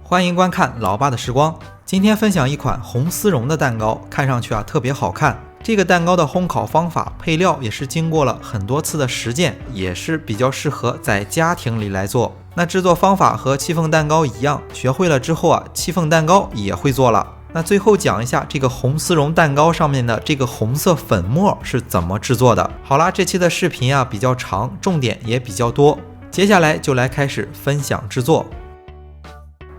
欢迎观看老爸的时光。今天分享一款红丝绒的蛋糕，看上去特别好看。这个蛋糕的烘烤方法、配料也是经过了很多次的实践，也是比较适合在家庭里来做。那制作方法和戚风蛋糕一样，学会了之后戚风蛋糕也会做了。那最后讲一下这个红丝绒蛋糕上面的这个红色粉末是怎么制作的。好啦，这期的视频比较长，重点也比较多，接下来就来开始分享制作。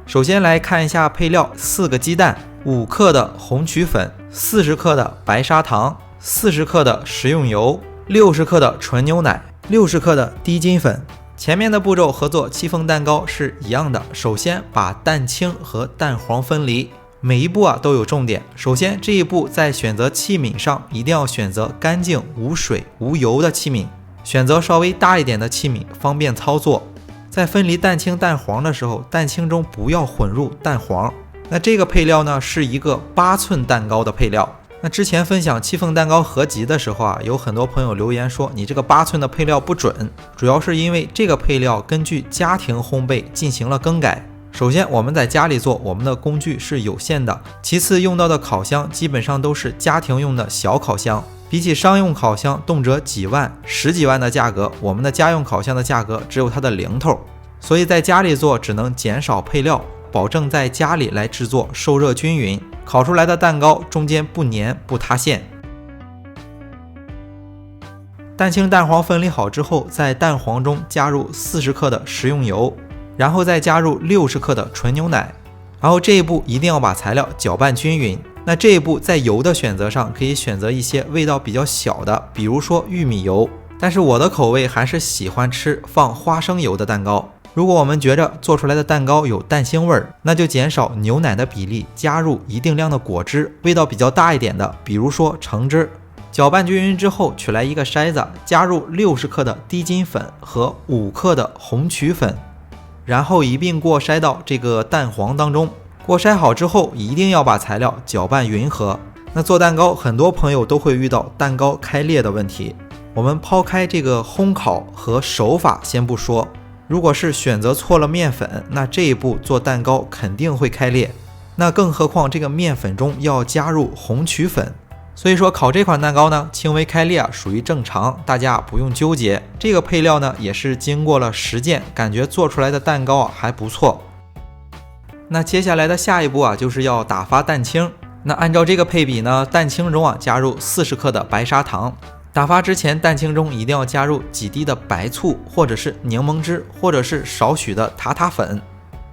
首先来看一下配料：4个鸡蛋、5克的红曲粉、40克的白砂糖、40克的食用油、60克的纯牛奶、60克的低筋粉。前面的步骤和做戚风蛋糕是一样的，首先把蛋清和蛋黄分离，每一步都有重点。首先这一步在选择器皿上一定要选择干净、无水、无油的器皿，选择稍微大一点的器皿，方便操作。在分离蛋清蛋黄的时候，蛋清中不要混入蛋黄。那这个配料呢，是一个8寸蛋糕的配料。那之前分享戚风蛋糕合集的时候有很多朋友留言说你这个8寸的配料不准，主要是因为这个配料根据家庭烘焙进行了更改。首先我们在家里做，我们的工具是有限的，其次用到的烤箱基本上都是家庭用的小烤箱，比起商用烤箱动辄几万、10几万的价格，我们的家用烤箱的价格只有它的零头，所以在家里做只能减少配料，保证在家里来制作受热均匀，烤出来的蛋糕中间不粘不塌陷。蛋清蛋黄分离好之后，在蛋黄中加入40克的食用油，然后再加入60克的纯牛奶，然后这一步一定要把材料搅拌均匀。那这一步在油的选择上可以选择一些味道比较小的，比如说玉米油，但是我的口味还是喜欢吃放花生油的蛋糕。如果我们觉着做出来的蛋糕有蛋腥味儿，那就减少牛奶的比例，加入一定量的果汁，味道比较大一点的，比如说橙汁。搅拌均匀之后，取来一个筛子，加入60克的低筋粉和5克的红曲粉，然后一并过筛到这个蛋黄当中。过筛好之后，一定要把材料搅拌匀和。那做蛋糕，很多朋友都会遇到蛋糕开裂的问题。我们抛开这个烘烤和手法先不说，如果是选择错了面粉，那这一步做蛋糕肯定会开裂。那更何况这个面粉中要加入红曲粉，所以说烤这款蛋糕呢，轻微开裂属于正常，大家不用纠结。这个配料呢，也是经过了实践，感觉做出来的蛋糕还不错。那接下来的下一步就是要打发蛋清。那按照这个配比呢，蛋清中加入40克的白砂糖。打发之前，蛋清中一定要加入几滴的白醋，或者是柠檬汁，或者是少许的塔塔粉。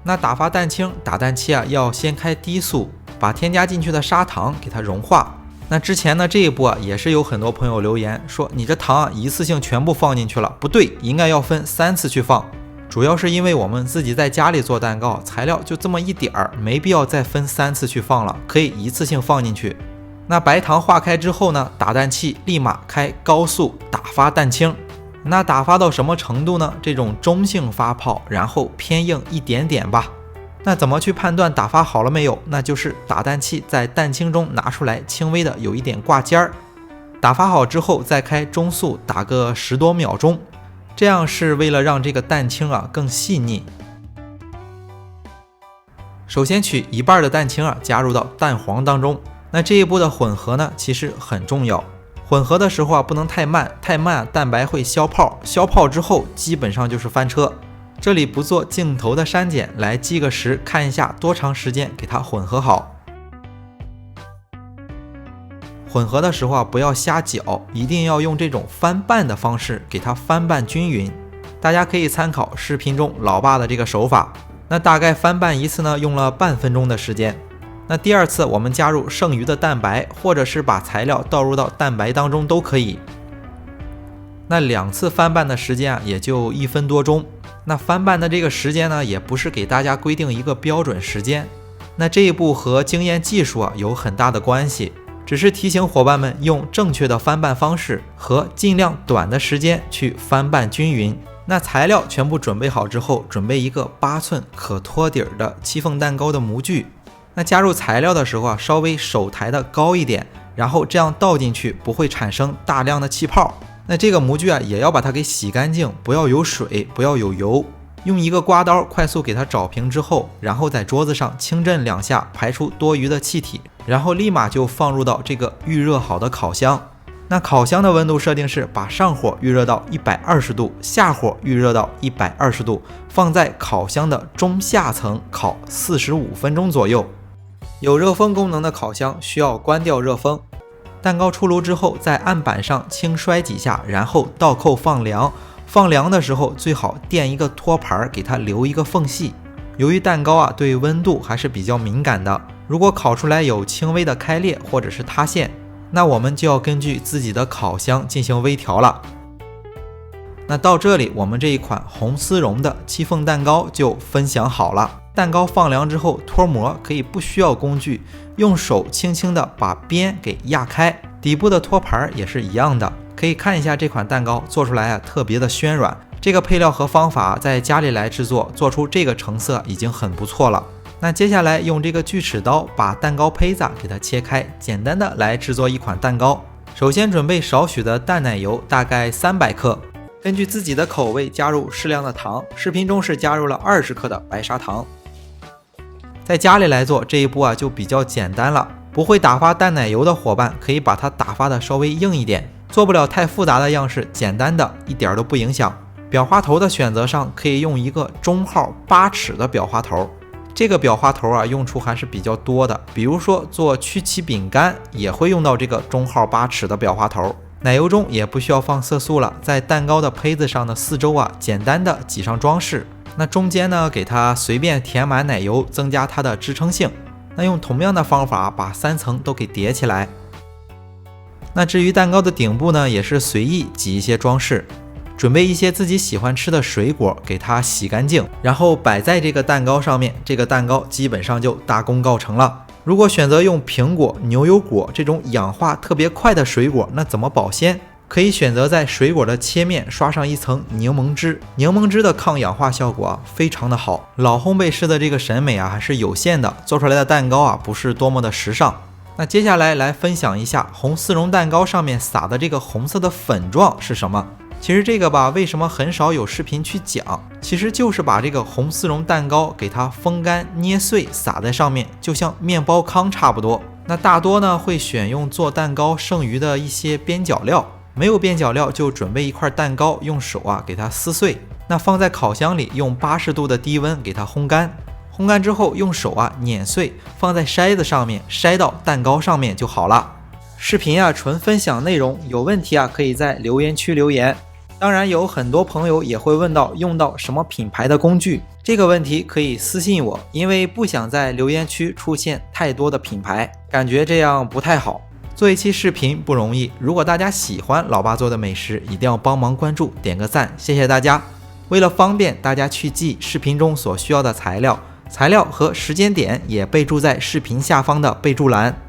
那打发蛋清打蛋器要先开低速，把添加进去的砂糖给它融化。那之前呢，这一步也是有很多朋友留言说你这糖一次性全部放进去了，不对，应该要分3次去放。主要是因为我们自己在家里做蛋糕，材料就这么一点儿，没必要再分3次去放了，可以一次性放进去。那白糖化开之后呢，打蛋器立马开高速打发蛋清。那打发到什么程度呢？这种中性发泡，然后偏硬一点点吧。那怎么去判断打发好了没有？那就是打蛋器在蛋清中拿出来，轻微的有一点挂尖儿。打发好之后再开中速打个10多秒钟，这样是为了让这个蛋清更细腻。首先取一半的蛋清加入到蛋黄当中。那这一步的混合呢，其实很重要。混合的时候不能太慢，太慢蛋白会消泡，消泡之后基本上就是翻车。这里不做镜头的删减，来计个时，看一下多长时间给它混合好。混合的时候不要瞎搅，一定要用这种翻拌的方式给它翻拌均匀。大家可以参考视频中老爸的这个手法。那大概翻拌一次呢，用了半分钟的时间。那第二次我们加入剩余的蛋白，或者是把材料倒入到蛋白当中都可以。那2次翻拌的时间也就1分多钟。那翻拌的这个时间呢，也不是给大家规定一个标准时间。那这一步和经验技术有很大的关系，只是提醒伙伴们用正确的翻拌方式和尽量短的时间去翻拌均匀。那材料全部准备好之后，准备一个8寸可托底的戚风蛋糕的模具。那加入材料的时候稍微手抬的高一点，然后这样倒进去不会产生大量的气泡。那这个模具也要把它给洗干净，不要有水，不要有油，用一个刮刀快速给它找平之后，然后在桌子上轻震2下，排出多余的气体，然后立马就放入到这个预热好的烤箱。那烤箱的温度设定是把上火预热到120度，下火预热到120度，放在烤箱的中下层烤45分钟左右。有热风功能的烤箱需要关掉热风。蛋糕出炉之后，在案板上轻摔几下，然后倒扣放凉。放凉的时候最好垫一个托盘，给它留一个缝隙。由于蛋糕对温度还是比较敏感的，如果烤出来有轻微的开裂或者是塌陷，那我们就要根据自己的烤箱进行微调了。那到这里，我们这一款红丝绒的戚风蛋糕就分享好了。蛋糕放凉之后脱模可以不需要工具，用手轻轻的把边给压开，底部的托盘也是一样的。可以看一下这款蛋糕做出来特别的暄软，这个配料和方法在家里来制作，做出这个成色已经很不错了。那接下来用这个锯齿刀把蛋糕胚子给它切开，简单的来制作一款蛋糕。首先准备少许的淡奶油，大概300克，根据自己的口味加入适量的糖，视频中是加入了20克的白砂糖。在家里来做这一步就比较简单了，不会打发淡奶油的伙伴可以把它打发的稍微硬一点，做不了太复杂的样式，简单的一点都不影响。裱花头的选择上可以用一个中号8尺的裱花头，这个裱花头用处还是比较多的，比如说做曲奇饼干也会用到这个中号8尺的裱花头。奶油中也不需要放色素了，在蛋糕的胚子上的四周简单的挤上装饰，那中间呢给它随便填满奶油，增加它的支撑性。那用同样的方法把3层都给叠起来。那至于蛋糕的顶部呢，也是随意挤一些装饰，准备一些自己喜欢吃的水果，给它洗干净，然后摆在这个蛋糕上面，这个蛋糕基本上就大功告成了。如果选择用苹果、牛油果这种氧化特别快的水果，那怎么保鲜？可以选择在水果的切面刷上一层柠檬汁，柠檬汁的抗氧化效果非常的好。老烘焙师的这个审美还是有限的，做出来的蛋糕不是多么的时尚。那接下来分享一下红丝绒蛋糕上面撒的这个红色的粉状是什么。其实这个为什么很少有视频去讲，其实就是把这个红丝绒蛋糕给它风干捏碎撒在上面，就像面包糠差不多。那大多呢会选用做蛋糕剩余的一些边角料，没有边角料就准备一块蛋糕，用手给它撕碎，那放在烤箱里用80度的低温给它烘干。烘干之后用手碾碎，放在筛子上面，筛到蛋糕上面就好了。视频纯分享内容，有问题可以在留言区留言。当然有很多朋友也会问到用到什么品牌的工具，这个问题可以私信我，因为不想在留言区出现太多的品牌，感觉这样不太好。做一期视频不容易，如果大家喜欢老爸做的美食，一定要帮忙关注点个赞，谢谢大家。为了方便大家去记视频中所需要的材料和时间点也备注在视频下方的备注栏。